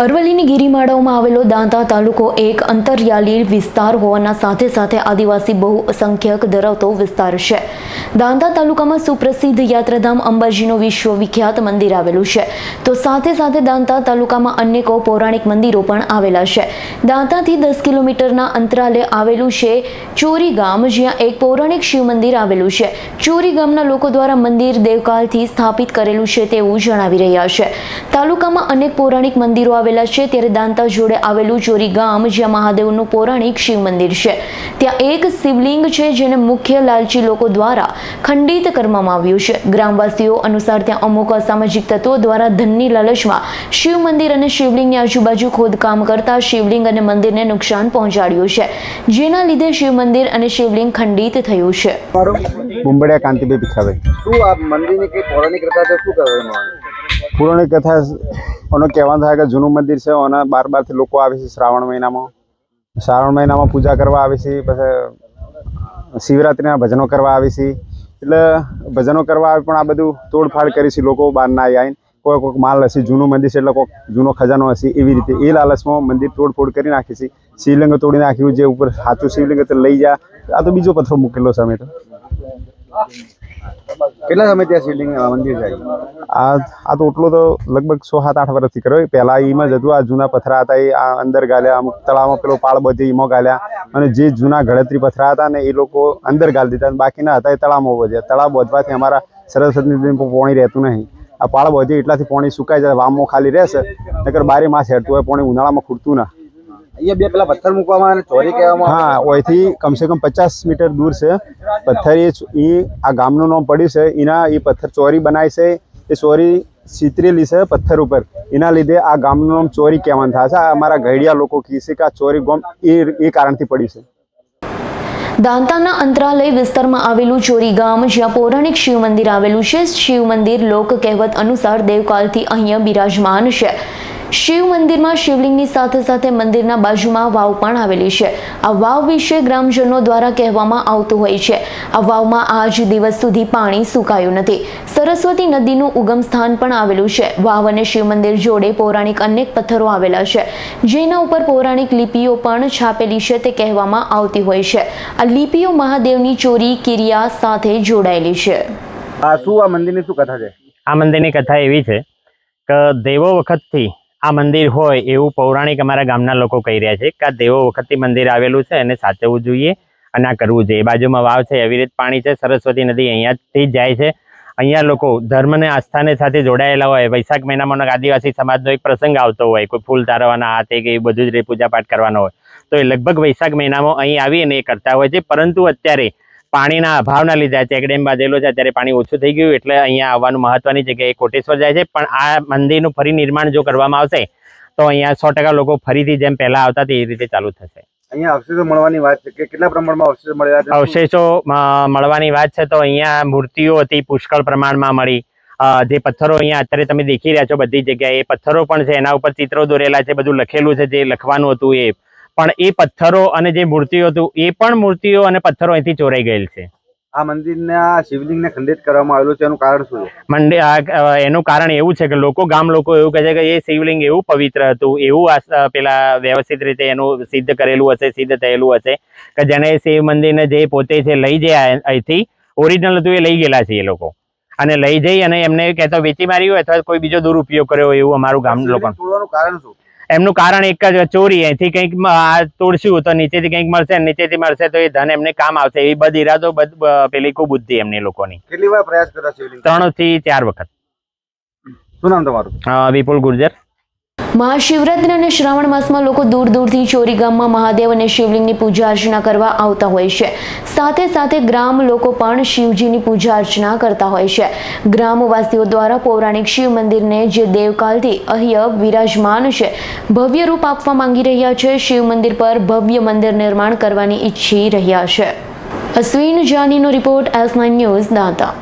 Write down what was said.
અરવલ્લીની ગિરિમાળાઓમાં આવેલો દાંતા તાલુકો એક અંતરિયાળી વિસ્તાર હોવાના સાથે સાથે આદિવાસી બહુસંખ્યક ધરાવતો વિસ્તાર છે. દાંતા તાલુકામાં સુપ્રસિદ્ધ યાત્રાધામ અંબાજીનું વિશ્વવિખ્યાત મંદિર આવેલું છે, તો સાથે સાથે દાંતા તાલુકામાં અનેકો પૌરાણિક મંદિરો પણ આવેલા છે. દાંતાથી 10 કિલોમીટરના અંતરાલે આવેલું છે ચોરી ગામ, જ્યાં એક પૌરાણિક શિવ મંદિર આવેલું છે. ચોરી ગામના લોકો દ્વારા મંદિર દેવકાળથી સ્થાપિત કરેલું છે તેવું જણાવી રહ્યા છે. તાલુકામાં અનેક પૌરાણિક મંદિરો આવેલા છે, ત્યારે દાંતા જોડે આવેલું ચોરી ગામ, જ્યાં મહાદેવનું પૌરાણિક શિવ મંદિર છે, ત્યાં એક શિવલિંગ છે જેને મુખ્ય લાલચી લોકો દ્વારા ખંડિત કરવામાં આવ્યું છે. ગ્રામવાસીઓ અનુસાર ત્યાં અમુક અસામાજિક તત્વો દ્વારા ધનની લાલચમાં શિવ મંદિર અને શિવલિંગની આજુબાજુ ખોદકામ કરતા શિવલિંગ અને મંદિરને નુકસાન પહોંચાડ્યું છે, જેના લીધે શિવ મંદિર અને શિવલિંગ ખંડિત થયું છે. બુંબડિયા કાંતિભાઈ ભીખાભાઈ. શું આ મંદિરની કઈ પૌરાણિક કથા છે? શું કહેવામાં આવે? પૌરાણિક કથા ઓનો કહેવાનું થાય કે જૂનું મંદિર છે, ઓના બારથી લોકો આવે છે. શ્રાવણ મહિનામાં પૂજા કરવા આવે છે, પછી શિવરાત્રિના ભજનો કરવા આવે છે. એટલે ભજનો કરવા આવે પણ આ બધું તોડફાડ કરી છે લોકો બહારના આવીને. કોઈક માલ હશે, જૂનું મંદિર છે એટલે કોઈક જૂનો ખજાનો હશે, એવી રીતે એ લાલચમાં મંદિર તોડફોડ કરી નાખી છે. શિવલિંગ તોડી નાખ્યું, જે ઉપર સાચું શિવલિંગ તો લઈ જા, આ તો બીજો પથ્થર મૂકેલો છે. અમે તો કેટલા સમય ત્યાં શિવલિંગ મંદિર જાય? આ તો એટલો તો લગભગ 6-7-8 વર્ષથી કર્યો. પહેલા એમાં જ હતું. આ જૂના પથરા હતા એ આ અંદર ગાલ્યા, અમુક તળાવમાં પેલો પાળ બધી એમાં ગાલ્યા, અને જે જૂના ગળતરી પથરા હતા ને એ લોકો અંદર ગાલી દીધા, બાકીના હતા એ તળાવમાં બધ્યા. તળાવ બધવાથી અમારા સરસ્વતી નદીમાં પાણી રહેતું નહીં. આ પાળ બધી એટલાથી પાણી સુકાઈ જાય, વામો ખાલી રહેશે, નકર 12 માસ હેઠતું હોય પાણી, ઉનાળામાં ખૂટતું ના. અહીંયા બે પેલા પથ્થર મૂકવામાં અને ચોરી કહેવામાં? હા, ઓયથી કમસે કમ 50 મીટર દૂર છે પથ્થર. એ આ ગામનું નામ પડ્યું છે એના. એ પથ્થર ચોરી બનાય છે, એ ચોરી ચિતરેલી છે પથ્થર ઉપર. એના લીધે આ ગામનું નામ ચોરી કહેવાનું થાય છે. આ અમારા ઘડિયા લોકો કહે છે કે આ ચોરી ગામ એ કારણથી પડ્યું છે. દાંતાના અંતરાલય વિસ્તારમાં આવેલું ચોરી ગામ, જ્યાં પૌરાણિક શિવ મંદિર આવેલું છે. શિવ મંદિર લોક કહેવત અનુસાર દેવકાળથી અહીંયા બિરાજમાન છે. શિવ મંદિરમાં શિવલિંગની સાથે સાથે મંદિરના બાજુમાં વાવ પણ આવેલી છે. આ વાવ વિશે ગ્રામજનો દ્વારા કહેવામાં આવતું હોય છે, આ વાવમાં આજ દિવસ સુધી પાણી સુકાયું નથી. સરસ્વતી નદીનું ઉગમ સ્થાન પણ આવેલું છે. વાવ અને શિવ મંદિર જોડે પૌરાણિક અનેક પથ્થરો આવેલા છે, જેના ઉપર પૌરાણિક લિપિઓ પણ છાપેલી છે તે કહેવામાં આવતી હોય છે. આ લિપિઓ મહાદેવની ચોરી ક્રિયા સાથે જોડાયેલી છે. શું આ મંદિરની શું કથા છે? આ મંદિરની કથા એવી છે કે દેવો વખતથી આ મંદિર હોય એવું પૌરાણિક અમારા ગામના લોકો કહી રહ્યા છે કે આ દેવો વખતથી મંદિર આવેલું છે, એને સાચવવું જોઈએ અને આ કરવું જોઈએ. બાજુમાં વાવ છે, એવી રીતે પાણી છે, સરસ્વતી નદી અહીંયાથી જ જાય છે. અહીંયા લોકો ધર્મ અને આસ્થાને સાથે જોડાયેલા હોય. વૈશાખ મહિનામાં આદિવાસી સમાજનો એક પ્રસંગ આવતો હોય, કોઈ ફૂલ તારવાના હાથે કે બધું જ પૂજાપાઠ કરવાનો હોય, તો એ લગભગ વૈશાખ મહિનામાં અહીં આવીને એ કરતા હોય છે. પરંતુ અત્યારે પાણીના અભાવના લીધે ચેકડેમ બાંધેલો છે, અત્યારે પાણી ઓછું થઈ ગયું, એટલે અહીંયા આવવાનું મહત્વની જગ્યાએ કોટેશ્વર જાય છે. પણ આ મંદિરનું ફરી નિર્માણ જો કરવામાં આવશે તો અહીંયા 100% લોકો ફરીથી જેમ પહેલા આવતા એ રીતે ચાલુ થશે. અહીંયા અવશેષો મળવાની વાત છે કે કેટલા પ્રમાણમાં અવશેષો મળ્યા છે? અવશેષો મળવાની વાત છે તો અહીંયા મૂર્તિઓ હતી, પુષ્કળ પ્રમાણમાં મળી. જે પથ્થરો અહીંયા અત્યારે તમે દેખી રહ્યા છો બધી જગ્યાએ, એ પથ્થરો પણ છે, એના ઉપર ચિત્રો દોરેલા છે, બધું લખેલું છે, જે લખવાનું હતું એ. પણ એ પથ્થરો અને જે મૂર્તિઓ હતું એ પણ મૂર્તિઓ અને પથ્થરો અહીંથી ચોરાઈ ગયેલ છે. આ મંદિરના શિવલિંગને ખંડિત કરવામાં આવેલું છે, એનું કારણ શું છે? એનું કારણ એવું છે કે ગામ લોકો એવું કહે છે કે એ શિવલિંગ એવું પવિત્ર હતું, એવું પેલા વ્યવસ્થિત રીતે એનું સિદ્ધ કરેલું હશે, સિદ્ધ થયેલું હશે કે જેને શિવ મંદિરને જે પોતે છે લઈ જાય અહીંથી, ઓરિજિનલ હતું એ લઈ ગયેલા છે એ લોકો, અને લઈ જઈ અને એમને કહેતો વેચી મારી હોય અથવા કોઈ બીજો દુરુપયોગ કર્યો એવું અમારું ગામ લોકો. કારણ શું? એમનું કારણ એક જ, ચોરી. અહીંથી કંઈક તોડશું તો નીચેથી કંઈક મળશે, નીચેથી મળશે તો એ ધન એમને કામ આવશે, એવી બધ ઈરાદો પેલી કુબુદ્ધિ એમની લોકોની. કેટલી વાર પ્રયાસ કર્યો શિવલિંગ? 3 થી 4 વખત. શું નામ તમારું? વિપુલ ગુર્જર. મહાશિવરાત્રી અને શ્રાવણ માસમાં લોકો દૂર દૂરથી ચોરી ગામમાં મહાદેવ અને શિવલિંગની પૂજા અર્ચના કરવા આવતા હોય છે. સાથે સાથે ગ્રામ લોકો પણ શિવજીની પૂજા અર્ચના કરતા હોય છે. ગ્રામવાસીઓ દ્વારા પૌરાણિક શિવ મંદિરને જે દેવકાળથી અહીંયા વિરાજમાન છે ભવ્ય રૂપ આપવા માંગી રહ્યા છે. શિવ મંદિર પર ભવ્ય મંદિર નિર્માણ કરવાની ઈચ્છી રહ્યા છે. અશ્વિન જાનીનો રિપોર્ટ, S9 ન્યૂઝ, દાંતા.